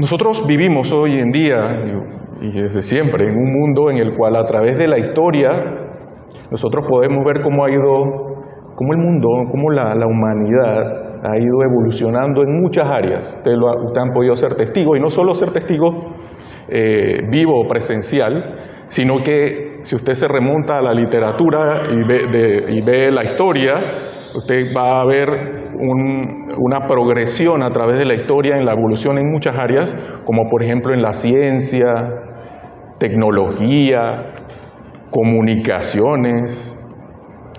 Nosotros vivimos hoy en día, y desde siempre, en un mundo en el cual a través de la historia nosotros podemos ver cómo ha ido, cómo el mundo, cómo la humanidad ha ido evolucionando en muchas áreas. Ustedes han podido ser testigos, y no solo ser testigos vivo o presencial, sino que si usted se remonta a la literatura y ve la historia, usted va a ver una progresión a través de la historia en la evolución en muchas áreas, como por ejemplo en la ciencia, tecnología, comunicaciones,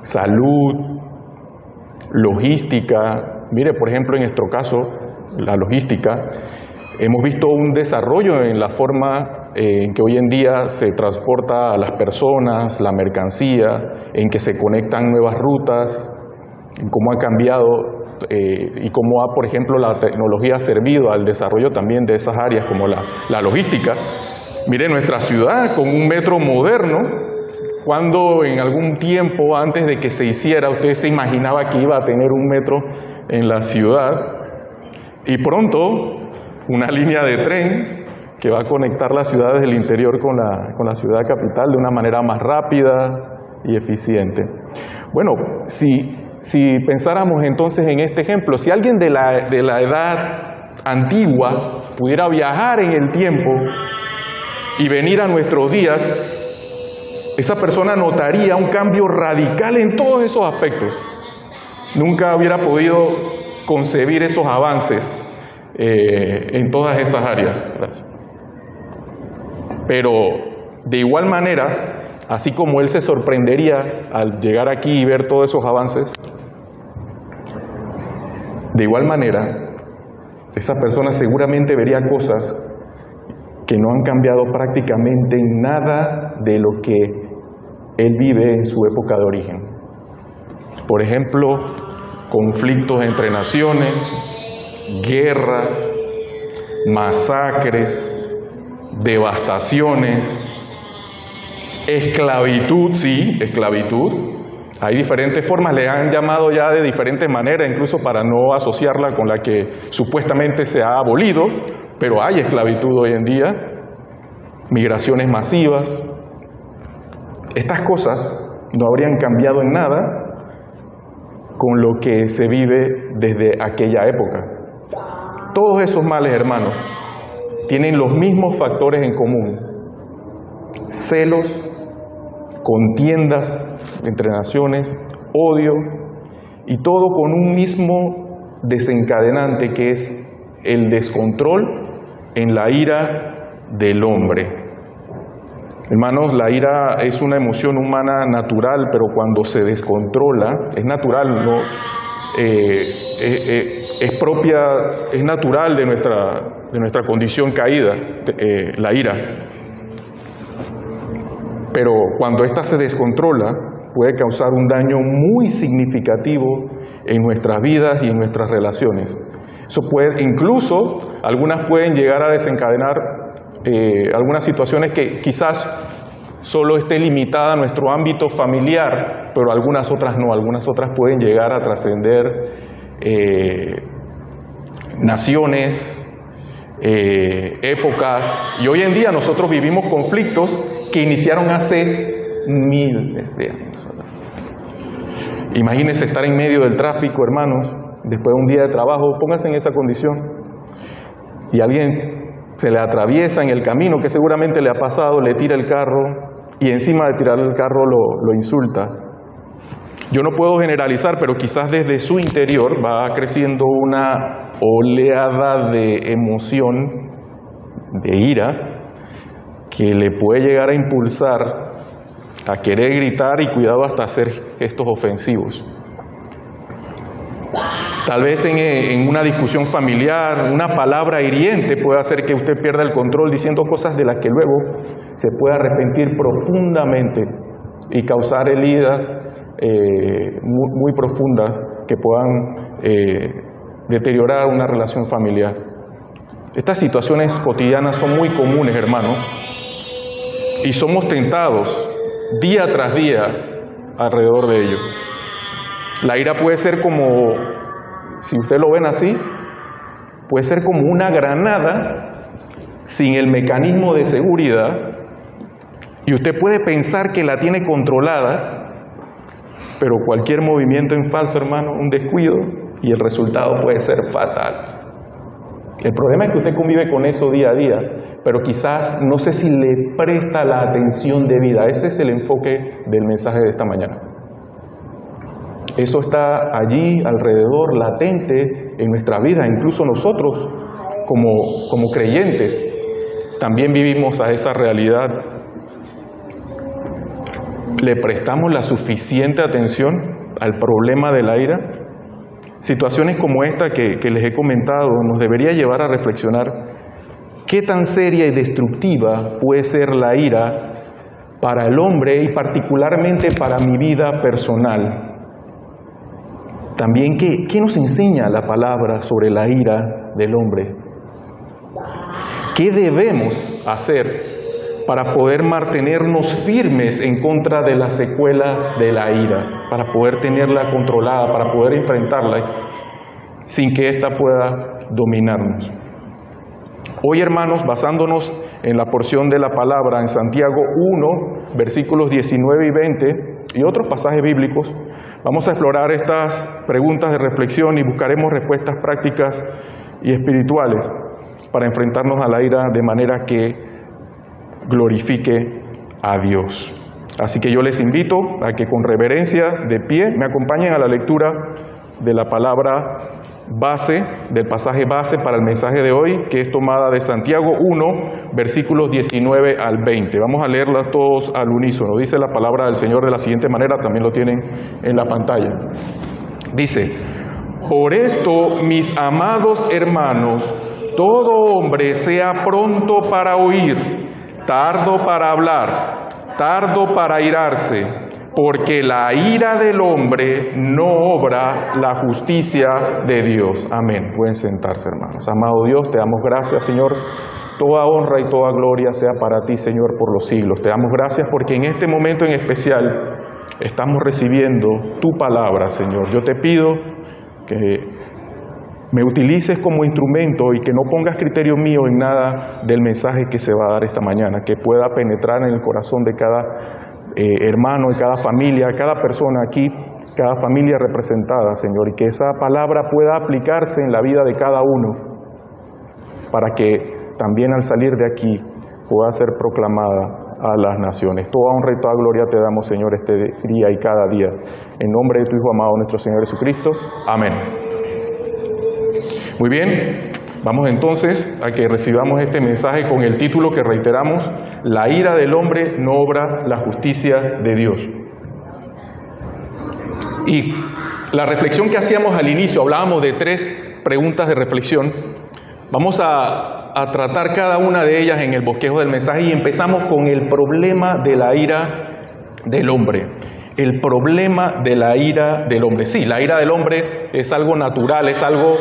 salud, logística. Mire, por ejemplo, en nuestro caso, la logística, hemos visto un desarrollo en la forma en que hoy en día se transporta a las personas, la mercancía, en que se conectan nuevas rutas, en cómo ha cambiado y cómo ha, por ejemplo, la tecnología servido al desarrollo también de esas áreas como la logística. Mire, nuestra ciudad con un metro moderno, cuando en algún tiempo antes de que se hiciera, usted se imaginaba que iba a tener un metro en la ciudad, y pronto una línea de tren que va a conectar las ciudades del interior con la ciudad capital de una manera más rápida y eficiente. Bueno, si pensáramos entonces en este ejemplo, si alguien de la edad antigua pudiera viajar en el tiempo y venir a nuestros días, esa persona notaría un cambio radical en todos esos aspectos. Nunca hubiera podido concebir esos avances en todas esas áreas. Gracias. Pero de igual manera, así como él se sorprendería al llegar aquí y ver todos esos avances, de igual manera, esa persona seguramente vería cosas que no han cambiado prácticamente en nada de lo que él vive en su época de origen. Por ejemplo, conflictos entre naciones, guerras, masacres, devastaciones, esclavitud, sí, esclavitud. Hay diferentes formas, le han llamado ya de diferentes maneras, incluso para no asociarla con la que supuestamente se ha abolido, pero hay esclavitud hoy en día, migraciones masivas. Estas cosas no habrían cambiado en nada con lo que se vive desde aquella época. Todos esos males, hermanos, tienen los mismos factores en común: celos, contiendas entre naciones, odio, y todo con un mismo desencadenante, que es el descontrol en la ira del hombre. Hermanos, la ira es una emoción humana natural, pero cuando se descontrola, es natural, ¿no? Es natural de nuestra condición caída, la ira. Pero cuando ésta se descontrola, puede causar un daño muy significativo en nuestras vidas y en nuestras relaciones. Incluso algunas pueden llegar a desencadenar algunas situaciones que quizás solo esté limitada a nuestro ámbito familiar, pero algunas otras no, algunas otras pueden llegar a trascender naciones, épocas, y hoy en día nosotros vivimos conflictos que iniciaron hace miles de años. Imagínense estar en medio del tráfico, hermanos, después de un día de trabajo, pónganse en esa condición, y alguien se le atraviesa en el camino, que seguramente le ha pasado, le tira el carro, y encima de tirar el carro lo insulta. Yo no puedo generalizar, pero quizás desde su interior va creciendo una oleada de emoción, de ira, que le puede llegar a impulsar a querer gritar y, cuidado, hasta hacer gestos ofensivos. Tal vez en una discusión familiar, una palabra hiriente puede hacer que usted pierda el control diciendo cosas de las que luego se puede arrepentir profundamente y causar heridas muy profundas que puedan deteriorar una relación familiar. Estas situaciones cotidianas son muy comunes, hermanos, y somos tentados día tras día alrededor de ello. La ira puede ser como, si usted lo ven así, puede ser como una granada sin el mecanismo de seguridad, y usted puede pensar que la tiene controlada, pero cualquier movimiento en falso, hermano, un descuido, y el resultado puede ser fatal. El problema es que usted convive con eso día a día, pero quizás no sé si le presta la atención debida. Ese es el enfoque del mensaje de esta mañana. Eso está allí alrededor, latente en nuestra vida. Incluso nosotros, como creyentes, también vivimos a esa realidad. ¿Le prestamos la suficiente atención al problema de la ira? Situaciones como esta que les he comentado nos debería llevar a reflexionar qué tan seria y destructiva puede ser la ira para el hombre y particularmente para mi vida personal. También, ¿qué nos enseña la palabra sobre la ira del hombre? ¿Qué debemos hacer para poder mantenernos firmes en contra de las secuelas de la ira, para poder tenerla controlada, para poder enfrentarla sin que ésta pueda dominarnos? Hoy, hermanos, basándonos en la porción de la palabra en Santiago 1, versículos 19 y 20 y otros pasajes bíblicos, vamos a explorar estas preguntas de reflexión y buscaremos respuestas prácticas y espirituales para enfrentarnos a la ira de manera que glorifique a Dios. Así que yo les invito a que con reverencia de pie me acompañen a la lectura de la palabra base, del pasaje base para el mensaje de hoy, que es tomada de Santiago 1, versículos 19 al 20. Vamos a leerla todos al unísono. Dice la palabra del Señor de la siguiente manera, también lo tienen en la pantalla. Dice: por esto, mis amados hermanos, todo hombre sea pronto para oír, tardo para hablar, tardo para airarse, porque la ira del hombre no obra la justicia de Dios. Amén. Pueden sentarse, hermanos. Amado Dios, te damos gracias, Señor. Toda honra y toda gloria sea para ti, Señor, por los siglos. Te damos gracias porque en este momento en especial estamos recibiendo tu palabra, Señor. Yo te pido que me utilices como instrumento y que no pongas criterio mío en nada del mensaje que se va a dar esta mañana, que pueda penetrar en el corazón de cada hermano y cada familia, cada persona aquí, cada familia representada, Señor, y que esa palabra pueda aplicarse en la vida de cada uno, para que también al salir de aquí pueda ser proclamada a las naciones. Toda honra y toda gloria te damos, Señor, este día y cada día. En nombre de tu Hijo amado, nuestro Señor Jesucristo. Amén. Muy bien, vamos entonces a que recibamos este mensaje con el título que reiteramos: la ira del hombre no obra la justicia de Dios. Y la reflexión que hacíamos al inicio, hablábamos de 3 preguntas de reflexión. Vamos a tratar cada una de ellas en el bosquejo del mensaje y empezamos con el problema de la ira del hombre. El problema de la ira del hombre. Sí, la ira del hombre es algo natural, es algo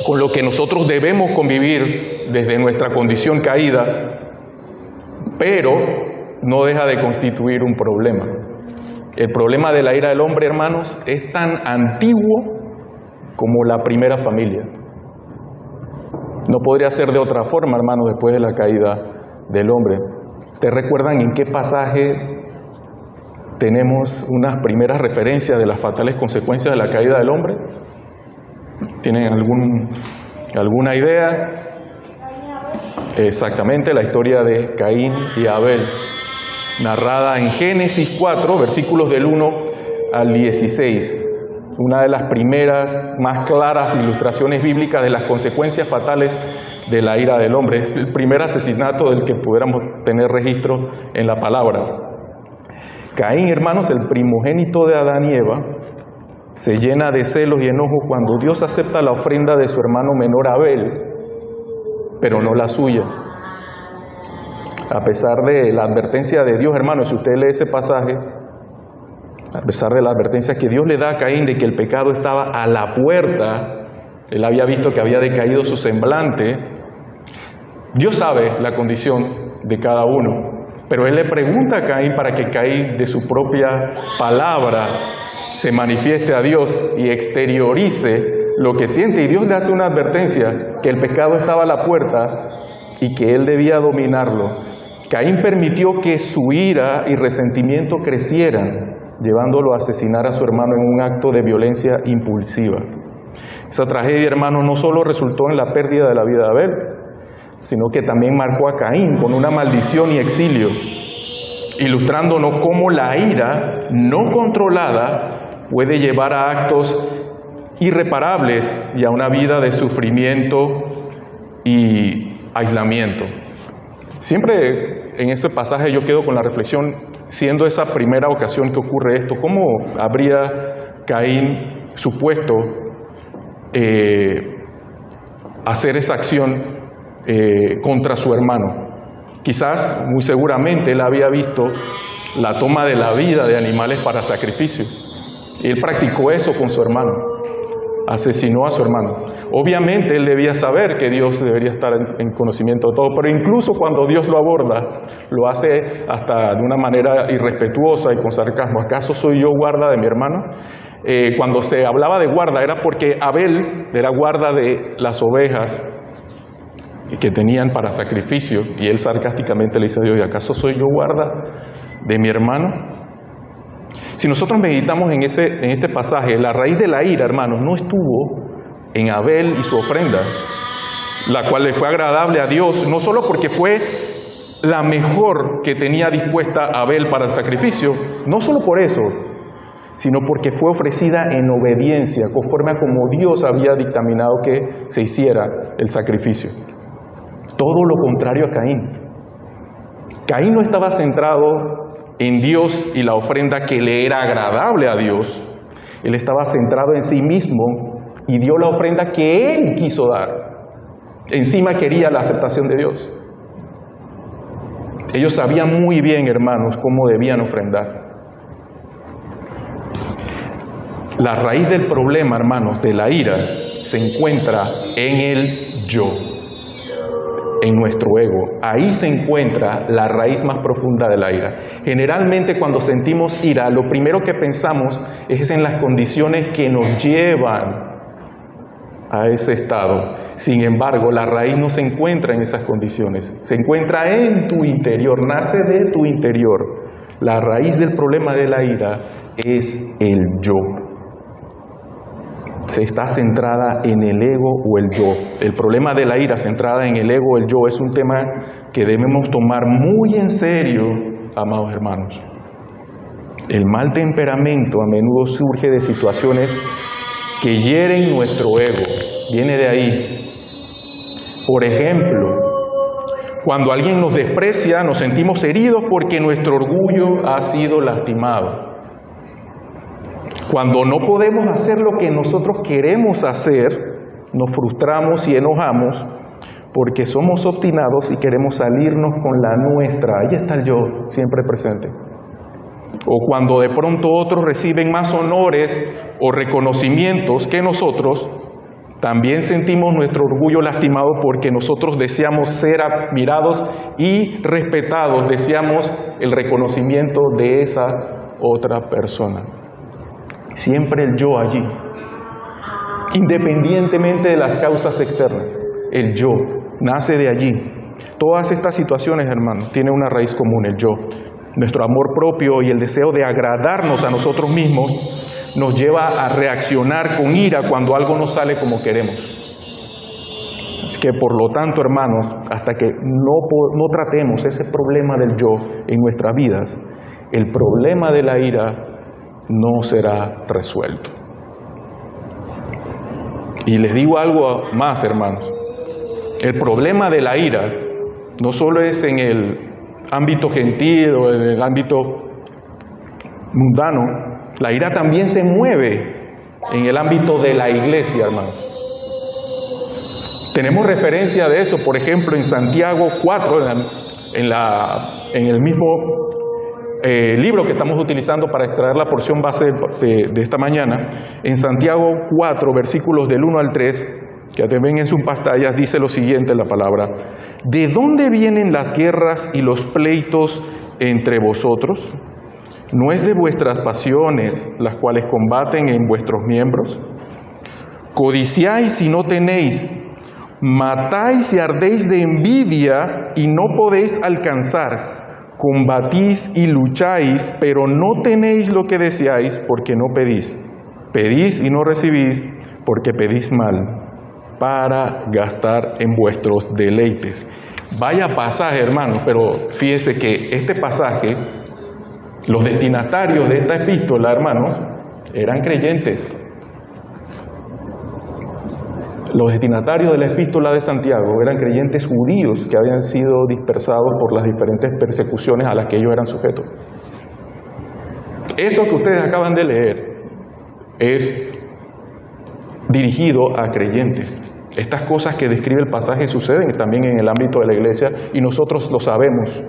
con lo que nosotros debemos convivir desde nuestra condición caída, pero no deja de constituir un problema. El problema de la ira del hombre, hermanos, es tan antiguo como la primera familia. No podría ser de otra forma, hermanos, después de la caída del hombre. ¿Ustedes recuerdan en qué pasaje tenemos unas primeras referencias de las fatales consecuencias de la caída del hombre? ¿Tienen alguna idea? Exactamente, la historia de Caín y Abel, narrada en Génesis 4, versículos del 1 al 16. Una de las primeras, más claras ilustraciones bíblicas de las consecuencias fatales de la ira del hombre. Es el primer asesinato del que pudiéramos tener registro en la palabra. Caín, hermanos, el primogénito de Adán y Eva, se llena de celos y enojo cuando Dios acepta la ofrenda de su hermano menor Abel, pero no la suya. A pesar de la advertencia de Dios, hermanos, si usted lee ese pasaje, a pesar de la advertencia que Dios le da a Caín de que el pecado estaba a la puerta, él había visto que había decaído su semblante, Dios sabe la condición de cada uno, pero él le pregunta a Caín para que Caín de su propia palabra se manifieste a Dios y exteriorice lo que siente. Y Dios le hace una advertencia, que el pecado estaba a la puerta y que él debía dominarlo. Caín permitió que su ira y resentimiento crecieran, llevándolo a asesinar a su hermano en un acto de violencia impulsiva. Esa tragedia, hermanos, no solo resultó en la pérdida de la vida de Abel, sino que también marcó a Caín con una maldición y exilio, ilustrándonos cómo la ira no controlada puede llevar a actos irreparables y a una vida de sufrimiento y aislamiento. Siempre en este pasaje yo quedo con la reflexión, siendo esa primera ocasión que ocurre esto, ¿cómo habría Caín supuesto hacer esa acción contra su hermano? Quizás, muy seguramente, él había visto la toma de la vida de animales para sacrificio. Y él practicó eso con su hermano. Asesinó a su hermano. Obviamente, él debía saber que Dios debería estar en conocimiento de todo, pero incluso cuando Dios lo aborda, lo hace hasta de una manera irrespetuosa y con sarcasmo. ¿Acaso soy yo guarda de mi hermano? Cuando se hablaba de guarda, era porque Abel era guarda de las ovejas que tenían para sacrificio, y él sarcásticamente le dice a Dios: ¿y acaso soy yo guarda de mi hermano? Si nosotros meditamos en este pasaje, la raíz de la ira, hermanos, no estuvo en Abel y su ofrenda, la cual le fue agradable a Dios, no solo porque fue la mejor que tenía dispuesta Abel para el sacrificio, no solo por eso, sino porque fue ofrecida en obediencia, conforme a como Dios había dictaminado que se hiciera el sacrificio. Todo lo contrario a Caín. Caín no estaba centrado en Dios y la ofrenda que le era agradable a Dios. Él estaba centrado en sí mismo y dio la ofrenda que él quiso dar. Encima quería la aceptación de Dios. Ellos sabían muy bien, hermanos, cómo debían ofrendar. La raíz del problema, hermanos, de la ira, se encuentra en el yo, en nuestro ego. Ahí se encuentra la raíz más profunda de la ira. Generalmente cuando sentimos ira, lo primero que pensamos es en las condiciones que nos llevan a ese estado. Sin embargo, la raíz no se encuentra en esas condiciones, se encuentra en tu interior, nace de tu interior. La raíz del problema de la ira es el yo. Se está centrada en el ego o el yo. El problema de la ira centrada en el ego o el yo es un tema que debemos tomar muy en serio, amados hermanos. El mal temperamento a menudo surge de situaciones que hieren nuestro ego. Viene de ahí. Por ejemplo, cuando alguien nos desprecia, nos sentimos heridos porque nuestro orgullo ha sido lastimado. Cuando no podemos hacer lo que nosotros queremos hacer, nos frustramos y enojamos porque somos obstinados y queremos salirnos con la nuestra. Ahí está el yo, siempre presente. O cuando de pronto otros reciben más honores o reconocimientos que nosotros, también sentimos nuestro orgullo lastimado porque nosotros deseamos ser admirados y respetados, deseamos el reconocimiento de esa otra persona. Siempre el yo allí, independientemente de las causas externas. El yo nace de allí. Todas estas situaciones, hermanos, tienen una raíz común, el yo. Nuestro amor propio y el deseo de agradarnos a nosotros mismos nos lleva a reaccionar con ira cuando algo no sale como queremos. Así que, por lo tanto, hermanos, hasta que no tratemos ese problema del yo en nuestras vidas, el problema de la ira no será resuelto. Y les digo algo más, hermanos. El problema de la ira no solo es en el ámbito gentil o en el ámbito mundano. La ira también se mueve en el ámbito de la iglesia, hermanos. Tenemos referencia de eso, por ejemplo, en Santiago 4, en el mismo libro que estamos utilizando para extraer la porción base de esta mañana. En Santiago 4, versículos del 1 al 3, que también en sus pantallas, dice lo siguiente la palabra: ¿de dónde vienen las guerras y los pleitos entre vosotros? ¿No es de vuestras pasiones las cuales combaten en vuestros miembros? codiciáis y no tenéis, matáis y ardéis de envidia y no podéis alcanzar, combatís y lucháis, pero no tenéis lo que deseáis porque no pedís. Pedís y no recibís porque pedís mal, para gastar en vuestros deleites. Vaya pasaje, hermanos, pero fíjese que este pasaje, los destinatarios de esta epístola, hermanos, eran creyentes. Los destinatarios de la epístola de Santiago eran creyentes judíos que habían sido dispersados por las diferentes persecuciones a las que ellos eran sujetos. Eso que ustedes acaban de leer es dirigido a creyentes. Estas cosas que describe el pasaje suceden también en el ámbito de la iglesia y nosotros lo sabemos.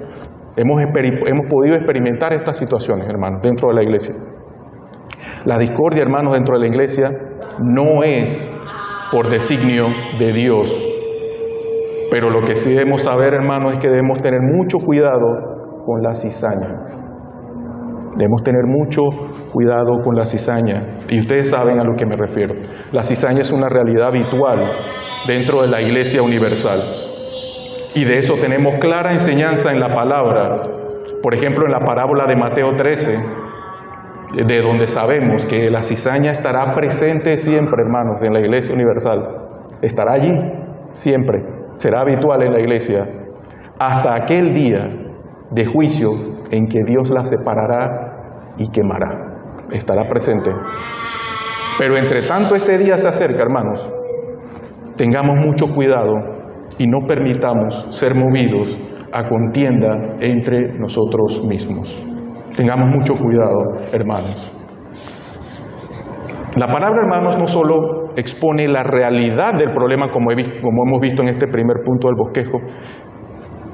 Hemos podido experimentar estas situaciones, hermanos, dentro de la iglesia. La discordia, hermanos, dentro de la iglesia no es por designio de Dios. Pero lo que sí debemos saber, hermanos, es que debemos tener mucho cuidado con la cizaña. Debemos tener mucho cuidado con la cizaña. Y ustedes saben a lo que me refiero. La cizaña es una realidad habitual dentro de la Iglesia universal. Y de eso tenemos clara enseñanza en la palabra. Por ejemplo, en la parábola de Mateo 13, de donde sabemos que la cizaña estará presente siempre, hermanos, en la Iglesia universal. Estará allí siempre. Será habitual en la Iglesia. Hasta aquel día de juicio en que Dios la separará y quemará. Estará presente. Pero entre tanto ese día se acerca, hermanos, tengamos mucho cuidado y no permitamos ser movidos a contienda entre nosotros mismos. Tengamos mucho cuidado, hermanos. La palabra, hermanos, no solo expone la realidad del problema como hemos visto en este primer punto del bosquejo.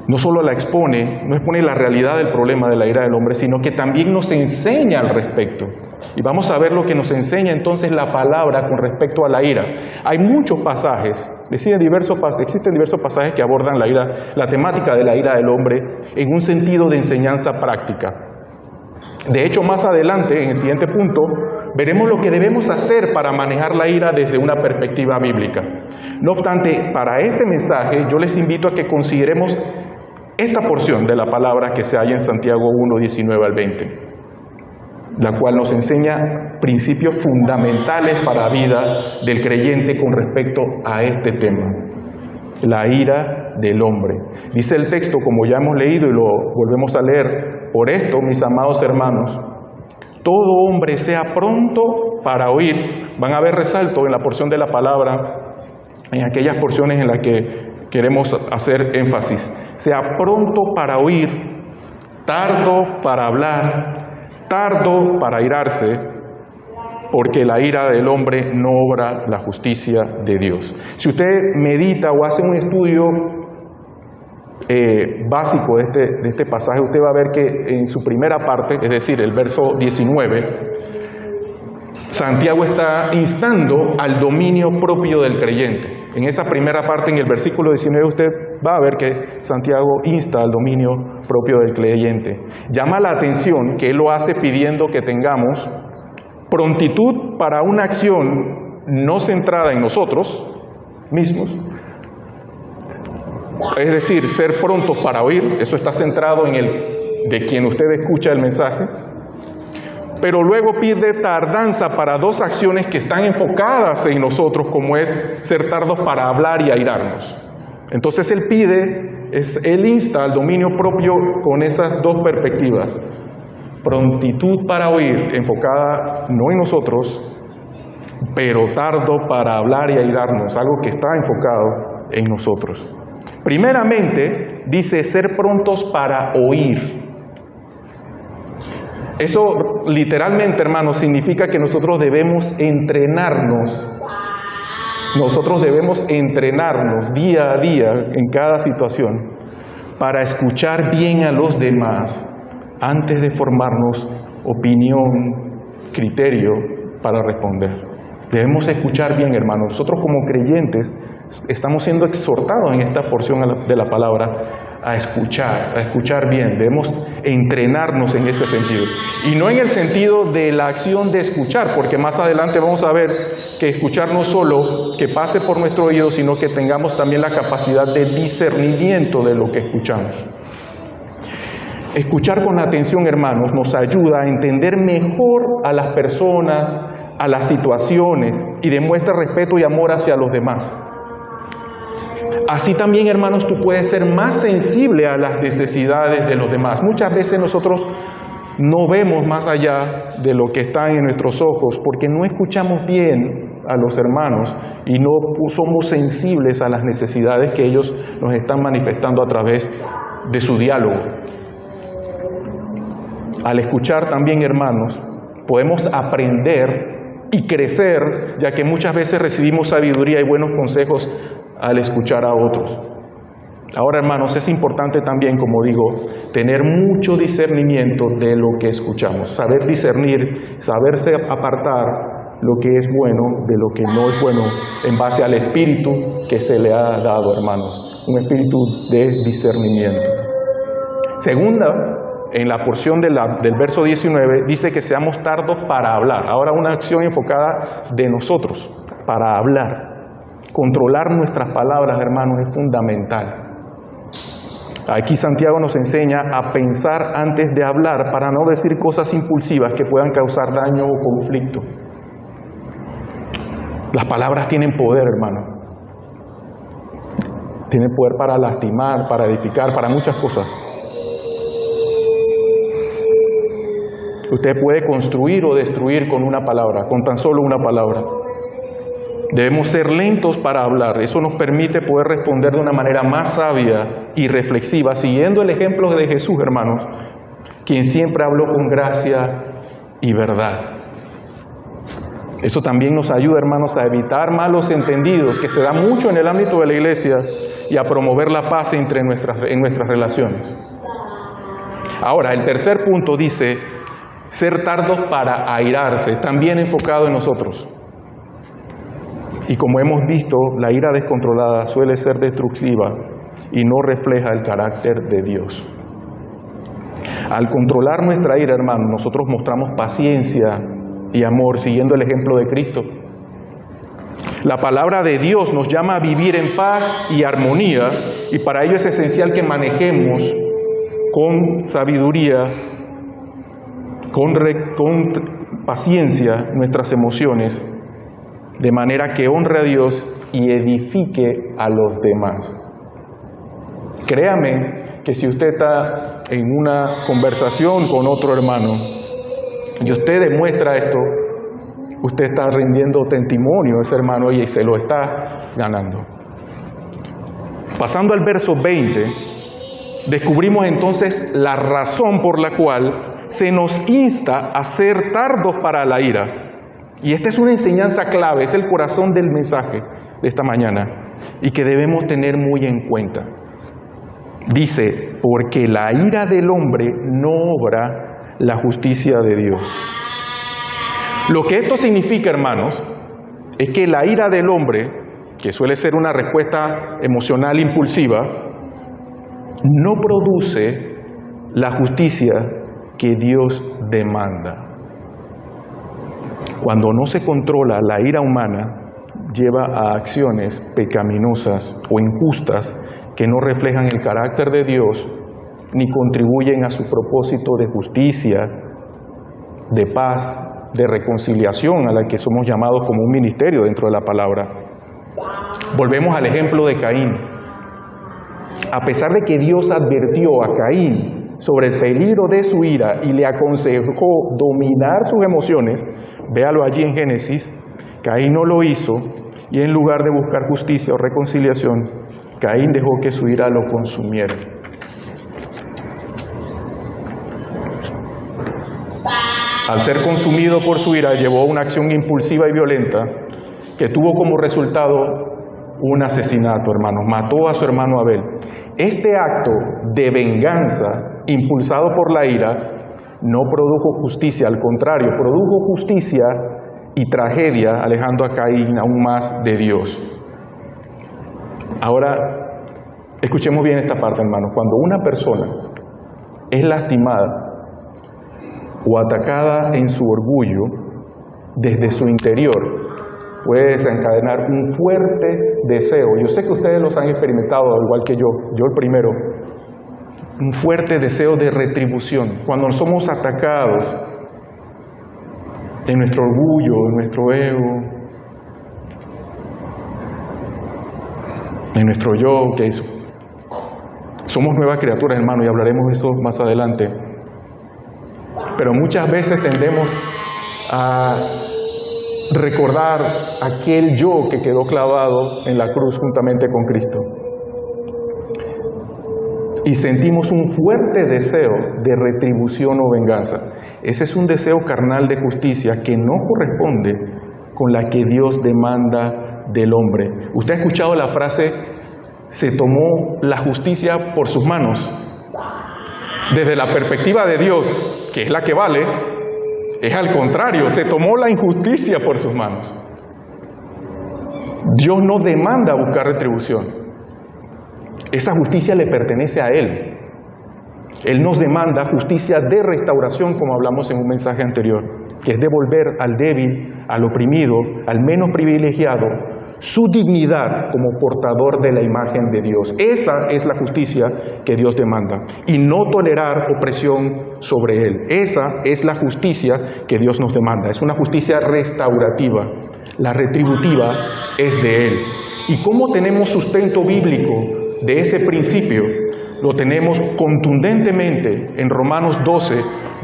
No solo la expone, no expone la realidad del problema de la ira del hombre, sino que también nos enseña al respecto. Y vamos a ver lo que nos enseña entonces la palabra con respecto a la ira. Hay muchos pasajes, existen diversos pasajes que abordan la ira, la temática de la ira del hombre en un sentido de enseñanza práctica. De hecho, más adelante, en el siguiente punto, veremos lo que debemos hacer para manejar la ira desde una perspectiva bíblica. No obstante, para este mensaje yo les invito a que consideremos esta porción de la palabra que se halla en Santiago 1, 19 al 20, la cual nos enseña principios fundamentales para la vida del creyente con respecto a este tema, la ira del hombre. Dice el texto, como ya hemos leído y lo volvemos a leer: por esto, mis amados hermanos, todo hombre sea pronto para oír. Van a ver resalto en la porción de la palabra, en aquellas porciones en las que queremos hacer énfasis. Sea pronto para oír, tardo para hablar, tardo para airarse, porque la ira del hombre no obra la justicia de Dios. Si usted medita o hace un estudio básico de este pasaje, usted va a ver que en su primera parte, es decir, el verso 19, Santiago está instando al dominio propio del creyente. En esa primera parte, en el versículo 19, usted va a ver que Santiago insta al dominio propio del creyente. Llama la atención que él lo hace pidiendo que tengamos prontitud para una acción no centrada en nosotros mismos. Es decir, ser prontos para oír, eso está centrado en el de quien usted escucha el mensaje. Pero luego pide tardanza para dos acciones que están enfocadas en nosotros, como es ser tardos para hablar y airarnos. Entonces él insta al dominio propio con esas dos perspectivas. Prontitud para oír, enfocada no en nosotros, pero tardo para hablar y airarnos, algo que está enfocado en nosotros. Primeramente, dice ser prontos para oír. Eso literalmente, hermanos, significa que nosotros debemos entrenarnos. Nosotros debemos entrenarnos día a día en cada situación para escuchar bien a los demás antes de formarnos opinión, criterio para responder. Debemos escuchar bien, hermanos. Nosotros como creyentes estamos siendo exhortados en esta porción de la palabra a escuchar bien. Debemos entrenarnos en ese sentido. Y no en el sentido de la acción de escuchar, porque más adelante vamos a ver que escuchar no solo que pase por nuestro oído, sino que tengamos también la capacidad de discernimiento de lo que escuchamos. Escuchar con atención, hermanos, nos ayuda a entender mejor a las personas, a las situaciones, y demuestra respeto y amor hacia los demás. Así también, hermanos, tú puedes ser más sensible a las necesidades de los demás. Muchas veces nosotros no vemos más allá de lo que está en nuestros ojos porque no escuchamos bien a los hermanos y no somos sensibles a las necesidades que ellos nos están manifestando a través de su diálogo. Al escuchar también, hermanos, podemos aprender y crecer, ya que muchas veces recibimos sabiduría y buenos consejos al escuchar a otros. Ahora, hermanos, es importante también, como digo, tener mucho discernimiento de lo que escuchamos, saber discernir, saberse apartar lo que es bueno de lo que no es bueno, en base al espíritu que se le ha dado, hermanos, un espíritu de discernimiento. Segunda, en la porción del verso 19, dice que seamos tardos para hablar. Ahora una acción enfocada de nosotros, para hablar. Controlar nuestras palabras, hermanos, es fundamental. Aquí Santiago nos enseña a pensar antes de hablar para no decir cosas impulsivas que puedan causar daño o conflicto. Las palabras tienen poder, hermano. Tienen poder para lastimar, para edificar, para muchas cosas. Usted puede construir o destruir con una palabra, con tan solo una palabra. Debemos ser lentos para hablar. Eso nos permite poder responder de una manera más sabia y reflexiva, siguiendo el ejemplo de Jesús, hermanos, quien siempre habló con gracia y verdad. Eso también nos ayuda, hermanos, a evitar malos entendidos, que se da mucho en el ámbito de la iglesia, y a promover la paz en nuestras relaciones. Ahora, el tercer punto dice, ser tardos para airarse, también enfocado en nosotros. Y como hemos visto, la ira descontrolada suele ser destructiva y no refleja el carácter de Dios. Al controlar nuestra ira, hermanos, nosotros mostramos paciencia y amor, siguiendo el ejemplo de Cristo. La palabra de Dios nos llama a vivir en paz y armonía, y para ello es esencial que manejemos con sabiduría, con paciencia nuestras emociones, de manera que honre a Dios y edifique a los demás. Créame que si usted está en una conversación con otro hermano y usted demuestra esto, usted está rindiendo testimonio a ese hermano y se lo está ganando. Pasando al verso 20, descubrimos entonces la razón por la cual se nos insta a ser tardos para la ira. Y esta es una enseñanza clave, es el corazón del mensaje de esta mañana y que debemos tener muy en cuenta. Dice, porque la ira del hombre no obra la justicia de Dios. Lo que esto significa, hermanos, es que la ira del hombre, que suele ser una respuesta emocional impulsiva, no produce la justicia que Dios demanda. Cuando no se controla la ira humana, lleva a acciones pecaminosas o injustas que no reflejan el carácter de Dios ni contribuyen a su propósito de justicia, de paz, de reconciliación a la que somos llamados como un ministerio dentro de la palabra. Volvemos al ejemplo de Caín. A pesar de que Dios advirtió a Caín sobre el peligro de su ira y le aconsejó dominar sus emociones, véalo allí en Génesis, Caín no lo hizo y en lugar de buscar justicia o reconciliación, Caín dejó que su ira lo consumiera. Al ser consumido por su ira, llevó una acción impulsiva y violenta que tuvo como resultado un asesinato, hermanos. Mató a su hermano Abel. Este acto de venganza, impulsado por la ira, no produjo justicia, al contrario, produjo justicia y tragedia, alejando a Caín aún más de Dios. Ahora, Escuchemos bien esta parte, hermanos. Cuando una persona es lastimada o atacada en su orgullo, desde su interior puede desencadenar un fuerte deseo. Yo sé que ustedes los han experimentado, al igual que yo el primero, un fuerte deseo de retribución. Cuando somos atacados en nuestro orgullo, en nuestro ego, en nuestro yo, que somos nuevas criaturas, hermano, y hablaremos de eso más adelante. Pero muchas veces tendemos a recordar aquel yo que quedó clavado en la cruz juntamente con Cristo. Y sentimos un fuerte deseo de retribución o venganza. Ese es un deseo carnal de justicia que no corresponde con la que Dios demanda del hombre. Usted ha escuchado la frase, se tomó la justicia por sus manos. Desde la perspectiva de Dios, que es la que vale, es al contrario, se tomó la injusticia por sus manos. Dios no demanda buscar retribución. Esa justicia le pertenece a Él. Él nos demanda justicia de restauración, como hablamos en un mensaje anterior, que es devolver al débil, al oprimido, al menos privilegiado, su dignidad como portador de la imagen de Dios. Esa es la justicia que Dios demanda, y no tolerar opresión sobre Él. Esa es la justicia que Dios nos demanda. Es una justicia restaurativa. La retributiva es de Él. ¿Y cómo tenemos sustento bíblico de ese principio? Lo tenemos contundentemente en Romanos 12,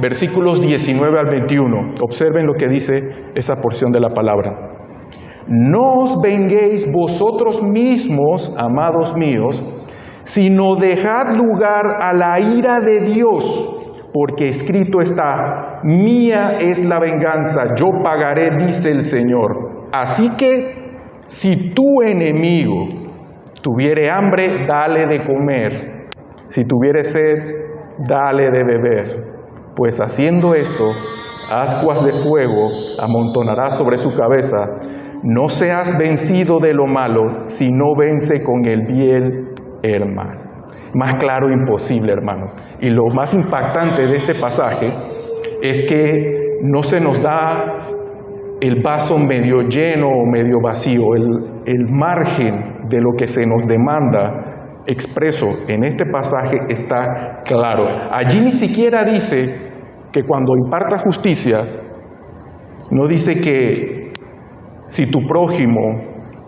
versículos 19 al 21. Observen lo que dice esa porción de la palabra. No os venguéis vosotros mismos, amados míos, sino dejad lugar a la ira de Dios, porque escrito está, mía es la venganza, yo pagaré, dice el Señor. Así que, si tu enemigo tuviere hambre, dale de comer, si tuviere sed, dale de beber, pues haciendo esto, ascuas de fuego amontonará sobre su cabeza. No seas vencido de lo malo, sino vence con el bien, hermano. Más claro imposible, hermanos. Y lo más impactante de este pasaje es que no se nos da el vaso medio lleno o medio vacío, el margen de lo que se nos demanda expreso en este pasaje está claro. Allí ni siquiera dice que cuando imparta justicia, no dice que si tu prójimo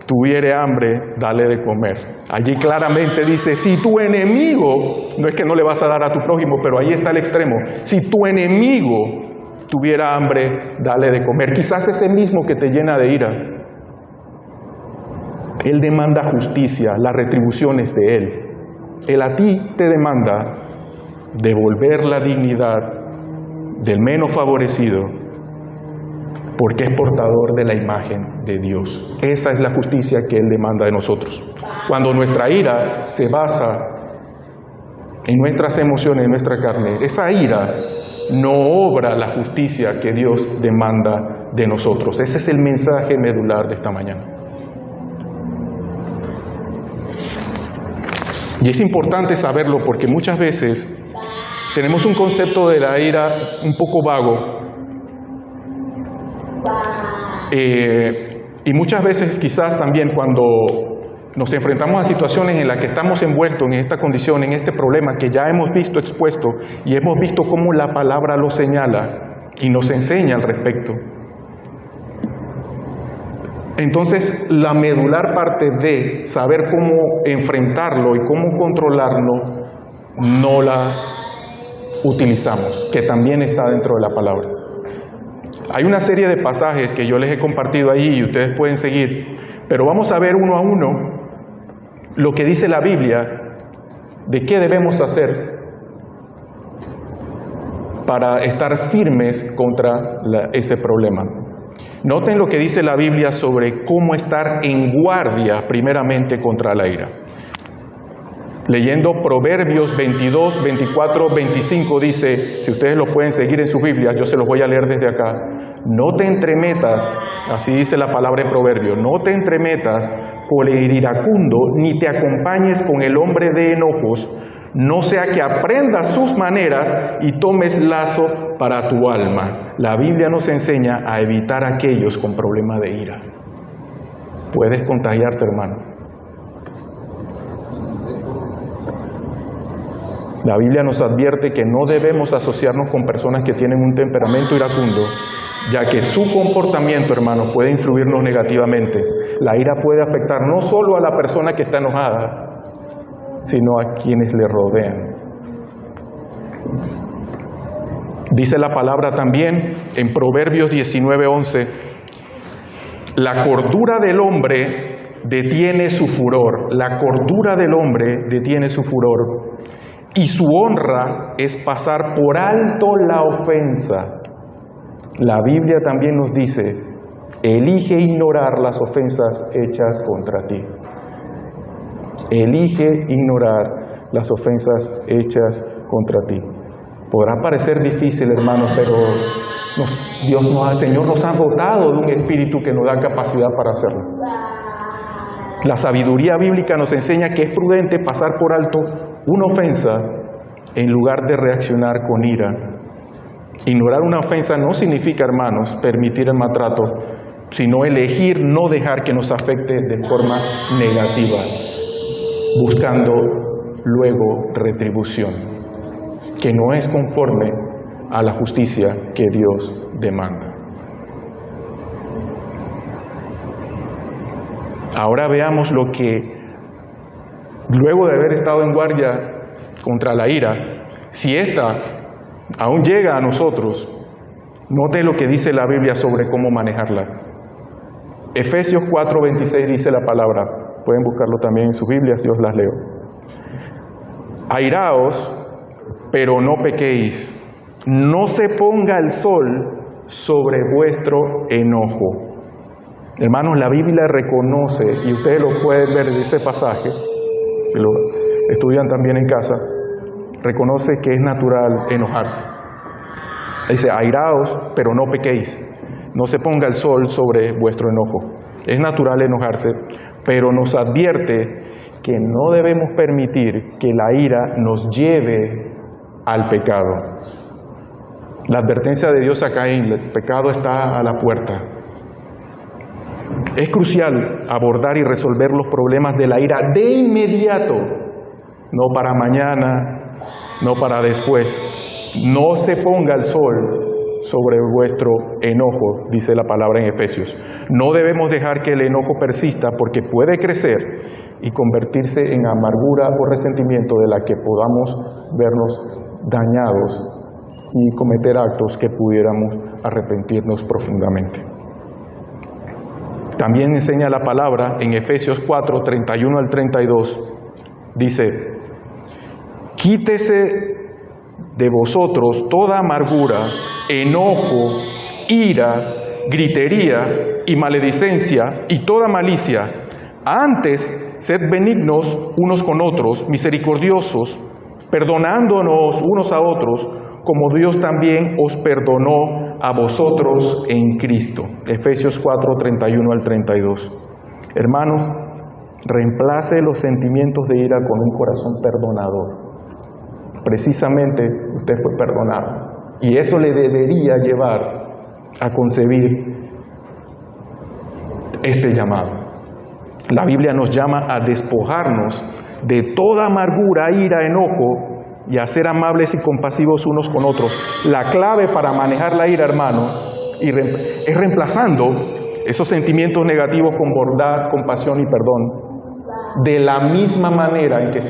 tuviere hambre, dale de comer. Allí claramente dice, si tu enemigo, no es que no le vas a dar a tu prójimo, pero ahí está el extremo. Si tu enemigo tuviera hambre, dale de comer. Quizás ese mismo que te llena de ira. Él demanda justicia, la retribución es de Él. Él a ti te demanda devolver la dignidad del menos favorecido, porque es portador de la imagen de Dios. Esa es la justicia que Él demanda de nosotros. Cuando nuestra ira se basa en nuestras emociones, en nuestra carne, esa ira no obra la justicia que Dios demanda de nosotros. Ese es el mensaje medular de esta mañana. Y es importante saberlo porque muchas veces tenemos un concepto de la ira un poco vago. Y muchas veces quizás también cuando nos enfrentamos a situaciones en las que estamos envueltos en esta condición, en este problema que ya hemos visto expuesto y hemos visto cómo la palabra lo señala y nos enseña al respecto. Entonces la medular parte de saber cómo enfrentarlo y cómo controlarlo no la utilizamos, que también está dentro de la palabra. Hay una serie de pasajes que yo les he compartido ahí y ustedes pueden seguir, pero vamos a ver uno a uno lo que dice la Biblia de qué debemos hacer para estar firmes contra ese problema. Noten lo que dice la Biblia sobre cómo estar en guardia primeramente contra la ira. Leyendo Proverbios 22, 24, 25 dice, si ustedes lo pueden seguir en sus Biblias, yo se los voy a leer desde acá. No te entremetas, así dice la palabra en Proverbio, no te entremetas con el iracundo, ni te acompañes con el hombre de enojos, no sea que aprendas sus maneras y tomes lazo para tu alma. La Biblia nos enseña a evitar a aquellos con problemas de ira. Puedes contagiarte, hermano. La Biblia nos advierte que no debemos asociarnos con personas que tienen un temperamento iracundo, ya que su comportamiento, hermano, puede influirnos negativamente. La ira puede afectar no solo a la persona que está enojada, sino a quienes le rodean. Dice la palabra también en Proverbios 19:11, la cordura del hombre detiene su furor, la cordura del hombre detiene su furor, y su honra es pasar por alto la ofensa. La Biblia también nos dice, elige ignorar las ofensas hechas contra ti. Elige ignorar las ofensas hechas contra ti. Podrá parecer difícil, hermanos, pero el Señor nos ha dotado de un espíritu que nos da capacidad para hacerlo. La sabiduría bíblica nos enseña que es prudente pasar por alto una ofensa en lugar de reaccionar con ira. Ignorar una ofensa no significa, hermanos, permitir el maltrato, sino elegir no dejar que nos afecte de forma negativa, buscando luego retribución, que no es conforme a la justicia que Dios demanda. Ahora veamos lo que, luego de haber estado en guardia contra la ira, si ésta aún llega a nosotros, note lo que dice la Biblia sobre cómo manejarla. Efesios 4:26 dice la palabra, pueden buscarlo también en sus Biblias, yo os las leo. Airaos, pero no pequéis, no se ponga el sol sobre vuestro enojo. Hermanos, la Biblia reconoce, y ustedes lo pueden ver en ese pasaje, si lo estudian también en casa, reconoce que es natural enojarse. Dice, airaos, pero no pequéis, no se ponga el sol sobre vuestro enojo. Es natural enojarse, pero nos advierte que no debemos permitir que la ira nos lleve al pecado. La advertencia de Dios acá en el pecado está a la puerta. Es crucial abordar y resolver los problemas de la ira de inmediato, no para mañana, no para después. No se ponga el sol sobre vuestro enojo, dice la palabra en Efesios. No debemos dejar que el enojo persista porque puede crecer y convertirse en amargura o resentimiento de la que podamos vernos dañados y cometer actos que pudiéramos arrepentirnos profundamente. También enseña la palabra en Efesios 4, 31 al 32. Dice, quítese de vosotros toda amargura, enojo, ira, gritería y maledicencia y toda malicia. Antes, sed benignos unos con otros, misericordiosos, perdonándonos unos a otros, como Dios también os perdonó a vosotros en Cristo. Efesios 4, 31 al 32. Hermanos, reemplace los sentimientos de ira con un corazón perdonador. Precisamente usted fue perdonado. Y eso le debería llevar a concebir este llamado. La Biblia nos llama a despojarnos de toda amargura, ira, enojo, y a ser amables y compasivos unos con otros. La clave para manejar la ira, hermanos, es reemplazando esos sentimientos negativos con bondad, compasión y perdón, de la misma manera en que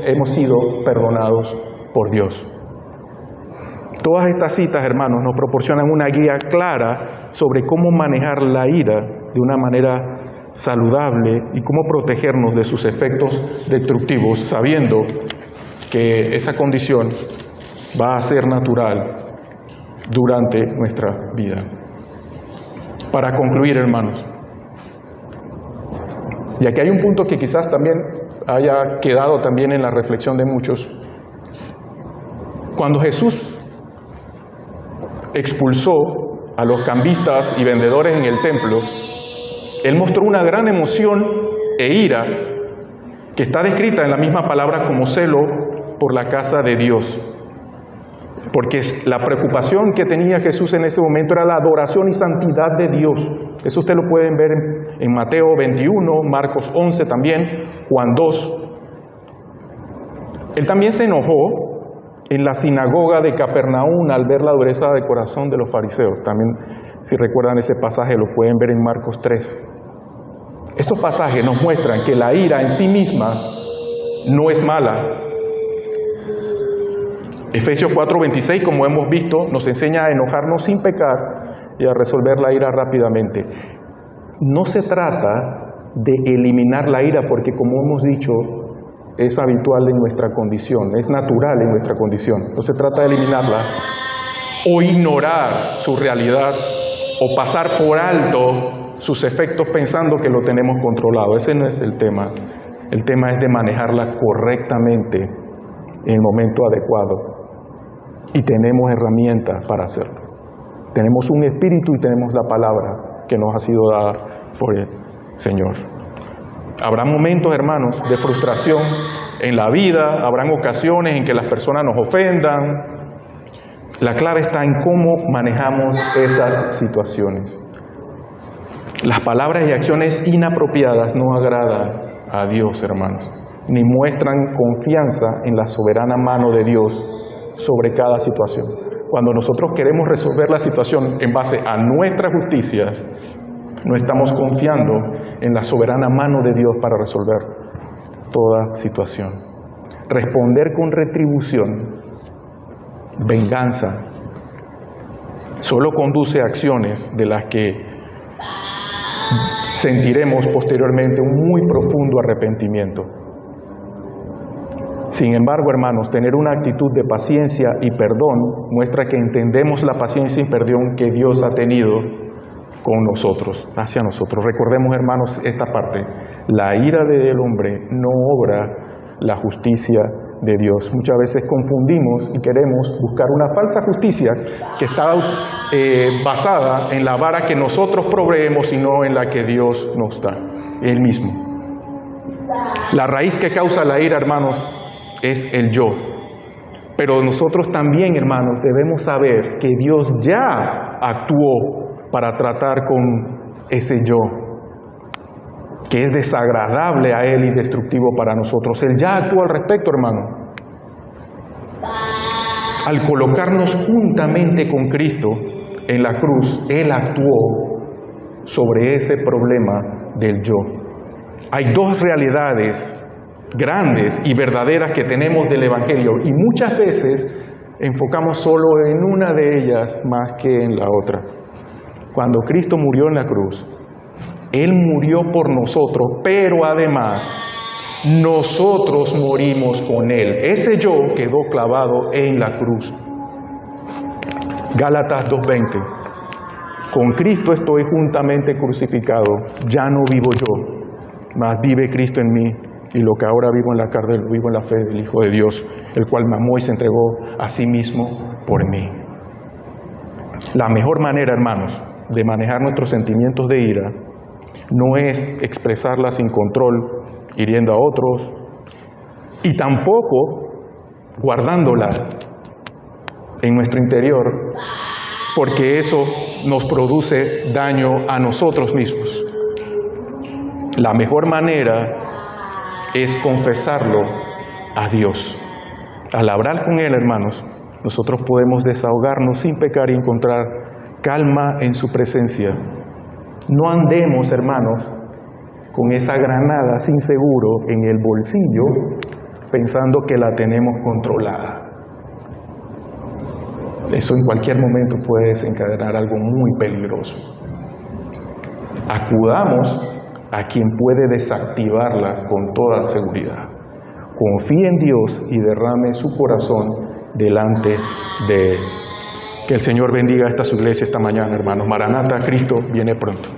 hemos sido perdonados por Dios. Todas estas citas, hermanos, nos proporcionan una guía clara sobre cómo manejar la ira de una manera saludable y cómo protegernos de sus efectos destructivos, sabiendo que esa condición va a ser natural durante nuestra vida. Para concluir, hermanos, y aquí hay un punto que quizás también haya quedado también en la reflexión de muchos. Cuando Jesús expulsó a los cambistas y vendedores en el templo, Él mostró una gran emoción e ira, que está descrita en la misma palabra como celo por la casa de Dios. Porque la preocupación que tenía Jesús en ese momento era la adoración y santidad de Dios. Eso ustedes lo pueden ver en Mateo 21, Marcos 11 también, Juan 2. Él también se enojó en la sinagoga de Capernaum al ver la dureza de corazón de los fariseos. También, si recuerdan ese pasaje, lo pueden ver en Marcos 3. Estos pasajes nos muestran que la ira en sí misma no es mala. Efesios 4:26, como hemos visto, nos enseña a enojarnos sin pecar y a resolver la ira rápidamente. No se trata de eliminar la ira, porque como hemos dicho, es habitual en nuestra condición, es natural en nuestra condición. No se trata de eliminarla o ignorar su realidad o pasar por alto sus efectos pensando que lo tenemos controlado. Ese no es el tema. El tema es de manejarla correctamente en el momento adecuado. Y tenemos herramientas para hacerlo. Tenemos un espíritu y tenemos la palabra que nos ha sido dada por el Señor. Habrá momentos, hermanos, de frustración en la vida, habrán ocasiones en que las personas nos ofendan. La clave está en cómo manejamos esas situaciones. Las palabras y acciones inapropiadas no agradan a Dios, hermanos, ni muestran confianza en la soberana mano de Dios sobre cada situación. Cuando nosotros queremos resolver la situación en base a nuestra justicia, no estamos confiando en la soberana mano de Dios para resolver toda situación. Responder con retribución, venganza, solo conduce a acciones de las que sentiremos posteriormente un muy profundo arrepentimiento. Sin embargo, hermanos, tener una actitud de paciencia y perdón muestra que entendemos la paciencia y perdón que Dios ha tenido con nosotros, hacia nosotros. Recordemos, hermanos, esta parte. La ira del hombre no obra la justicia de Dios. Muchas veces confundimos y queremos buscar una falsa justicia que está basada en la vara que nosotros proveemos y no en la que Dios nos da, Él mismo. La raíz que causa la ira, hermanos, es el yo. Pero nosotros también, hermanos, debemos saber que Dios ya actuó para tratar con ese yo, que es desagradable a Él y destructivo para nosotros. Él ya actuó al respecto, hermano. Al colocarnos juntamente con Cristo en la cruz, Él actuó sobre ese problema del yo. Hay dos realidades grandes y verdaderas que tenemos del Evangelio, y muchas veces enfocamos solo en una de ellas más que en la otra. Cuando Cristo murió en la cruz, Él murió por nosotros, pero además nosotros morimos con Él. Ese yo quedó clavado en la cruz. Gálatas 2:20. Con Cristo estoy juntamente crucificado, ya no vivo yo, mas vive Cristo en mí. Y lo que ahora vivo en la carne, lo vivo en la fe del Hijo de Dios, el cual me amó y se entregó a sí mismo por mí. La mejor manera, hermanos, de manejar nuestros sentimientos de ira no es expresarla sin control, hiriendo a otros, y tampoco guardándola en nuestro interior, porque eso nos produce daño a nosotros mismos. La mejor manera es confesarlo a Dios. Al hablar con Él, hermanos, nosotros podemos desahogarnos sin pecar y encontrar calma en su presencia. No andemos, hermanos, con esa granada sin seguro en el bolsillo, pensando que la tenemos controlada. Eso en cualquier momento puede desencadenar algo muy peligroso. Acudamos a quien puede desactivarla con toda seguridad. Confíe en Dios y derrame su corazón delante de Él. Que el Señor bendiga esta su iglesia esta mañana, hermanos. Maranata, Cristo viene pronto.